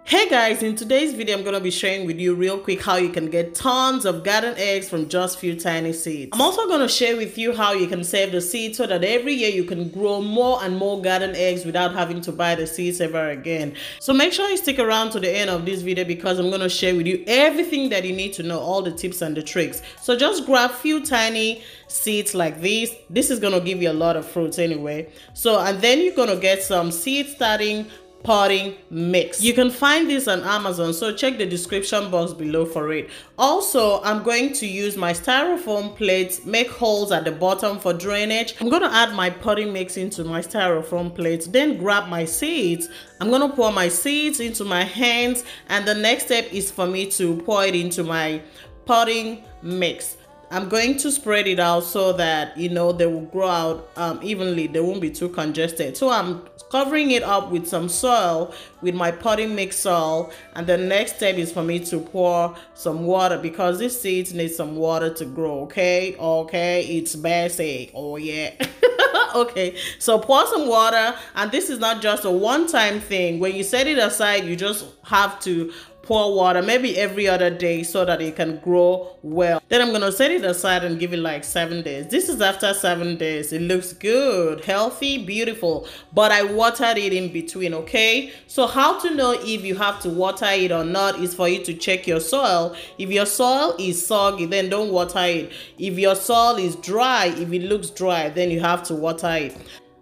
Hey guys, in today's video I'm going to be sharing with you real quick how you can get tons of garden eggs from just few tiny seeds. I'm also going to share with you how you can save the seeds so that every year you can grow more and more garden eggs without having to buy the seeds ever again. So make sure you stick around to the end of this video because I'm going to share with you everything that you need to know, all the tips and the tricks. So just grab few tiny seeds like this. This is going to give you a lot of fruits anyway. So and then you're going to get some seed starting potting mix. You can find this on Amazon, so check the description box below for it. Also, I'm going to use my styrofoam plates, make holes at the bottom for drainage. I'm going to add my potting mix into my styrofoam plates, then grab my seeds. I'm going to pour my seeds into my hands, and the next step is for me to pour it into my potting mix. I'm going to spread it out so that they will grow out evenly. They won't be too congested. So I'm covering it up with some soil, with my potting mix soil, and the next step is for me to pour some water because these seeds need some water to grow. Okay, it's basic. Oh yeah. Okay, so pour some water, and this is not just a one-time thing. When you set it aside, you just have to pour water maybe every other day so that it can grow well. Then I'm gonna set it aside and give it like 7 days. This is after 7 days. It looks good, healthy, beautiful, but I watered it in between. Okay, so how to know if you have to water it or not is for you to check your soil. If your soil is soggy, then don't water it. If your soil is dry, if it looks dry, then you have to water it.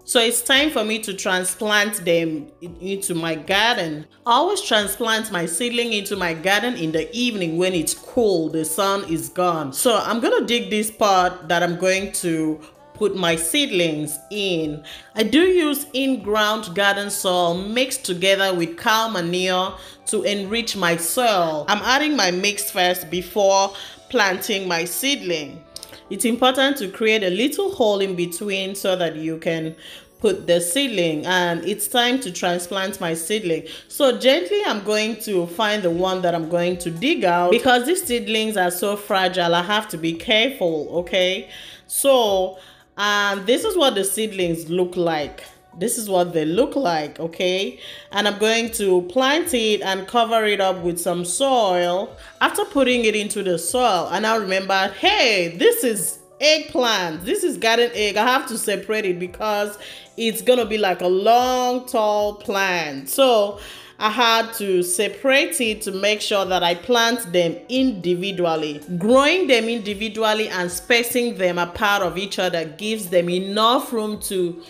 So it's time for me to transplant them into my garden. I always transplant my seedling into my garden in the evening when it's cool, the sun is gone. So I'm gonna dig this pot that I'm going to put my seedlings in. I do use in-ground garden soil mixed together with cow manure to enrich my soil. I'm adding my mix first before planting my seedling. It's important to create a little hole in between so that you can put the seedling, and it's time to transplant my seedling. So gently I'm going to find the one that I'm going to dig out because these seedlings are so fragile. I have to be careful. Okay, so this is what the seedlings look like. This is what they look like. Okay, and I'm going to plant it and cover it up with some soil. After putting it into the soil, and I remembered, hey, this is eggplant, this is garden egg. I have to separate it because it's gonna be like a long tall plant, so I had to separate it to make sure that I plant them individually. Growing them individually and spacing them apart of each other gives them enough room to,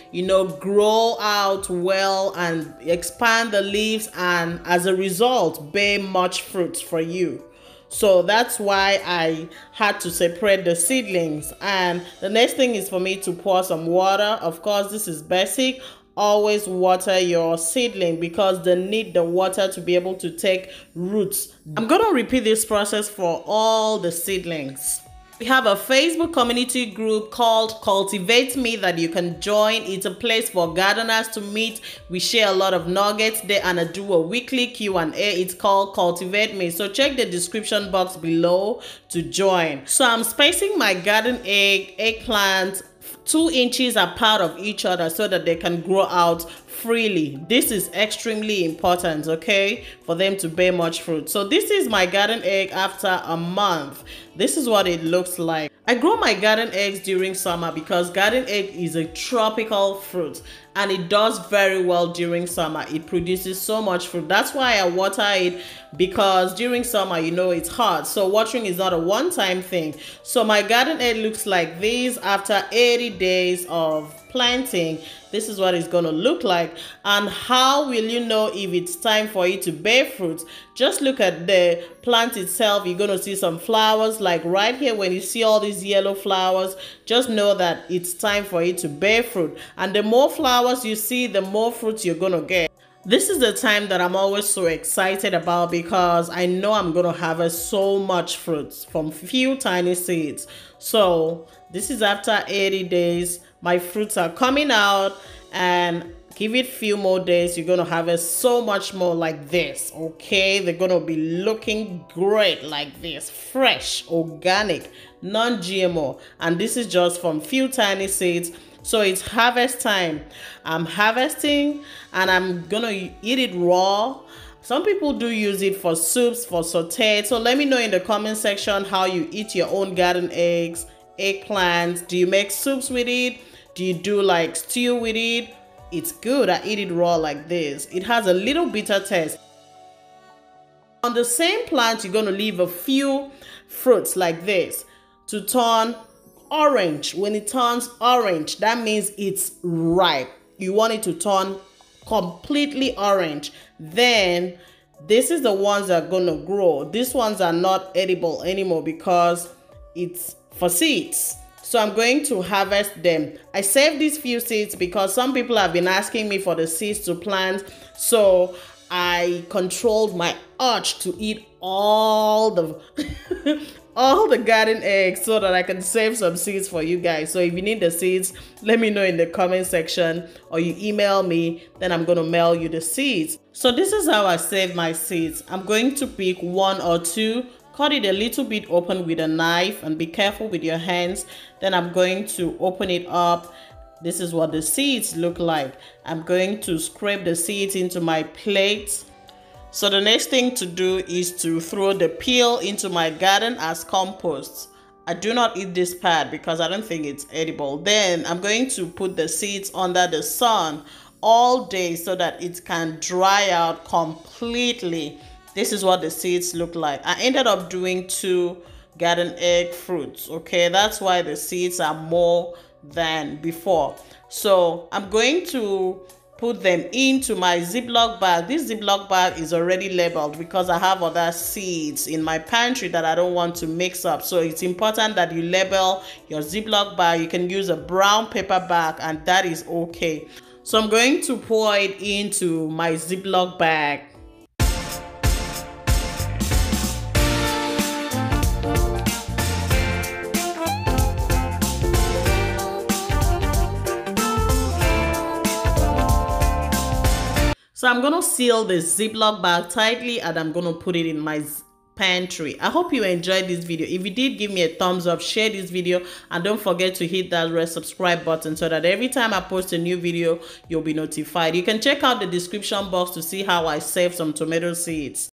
grow out well and expand the leaves, and as a result, bear much fruit for you. So that's why I had to separate the seedlings. And the next thing is for me to pour some water. Of course, this is basic. Always water your seedling because they need the water to be able to take roots. I'm going to repeat this process for all the seedlings. We have a Facebook community group called Cultivate Me that you can join. It's a place for gardeners to meet. We share a lot of nuggets there and I do a weekly Q&A. It's called Cultivate Me. So check the description box below to join. So I'm spacing my garden eggplant 2 inches apart of each other so that they can grow out freely. This is extremely important, okay, for them to bear much fruit. So this is my garden egg after a month. This is what it looks like. I grow my garden eggs during summer because garden egg is a tropical fruit and it does very well during summer. It produces so much fruit. That's why I water it, because during summer, it's hot. So watering is not a one-time thing. So my garden egg looks like this after 80 days of planting. This is what it's going to look like. And how will you know if it's time for it to bear fruit? Just look at the plant itself. You're going to see some flowers, like right here. When you see all these yellow flowers, just know that it's time for it to bear fruit. And the more flowers you see, the more fruits you're going to get. This is the time that I'm always so excited about because I know I'm going to harvest so much fruits from few tiny seeds. So this is after 80 days. My fruits are coming out, and give it a few more days, you're going to harvest so much more like this. Okay, they're going to be looking great like this, fresh, organic, non-GMO, and this is just from few tiny seeds. So it's harvest time. I'm harvesting and I'm gonna eat it raw. Some people do use it for soups, for sauteed. So let me know in the comment section how you eat your own garden eggs, eggplants. Do you make soups with it? Do you do like stew with it? It's good. I eat it raw like this. It has a little bitter taste. On the same plant, you're going to leave a few fruits like this to turn orange. When it turns orange, that means it's ripe. You want it to turn completely orange. Then this is the ones that are going to grow. These ones are not edible anymore because it's for seeds. So I'm going to harvest them. I saved these few seeds because some people have been asking me for the seeds to plant. So I controlled my urge to eat all the all the garden eggs so that I can save some seeds for you guys. So if you need the seeds, let me know in the comment section, or you email me, then I'm going to mail you the seeds. So this is how I save my seeds. I'm going to pick one or two, cut it a little bit open with a knife, and be careful with your hands. Then I'm going to open it up. This is what the seeds look like. I'm going to scrape the seeds into my plate. So the next thing to do is to throw the peel into my garden as compost. I do not eat this part because I don't think it's edible. Then I'm going to put the seeds under the sun all day so that it can dry out completely. This is what the seeds look like. I ended up doing 2 garden egg fruits. Okay, that's why the seeds are more than before. So I'm going to put them into my Ziploc bag. This Ziploc bag is already labeled because I have other seeds in my pantry that I don't want to mix up. So it's important that you label your Ziploc bag. You can use a brown paper bag and that is okay. So I'm going to pour it into my Ziploc bag. So I'm going to seal this Ziploc bag tightly and I'm going to put it in my pantry. I hope you enjoyed this video. If you did, give me a thumbs up, share this video, and don't forget to hit that red subscribe button so that every time I post a new video, you'll be notified. You can check out the description box to see how I save some tomato seeds.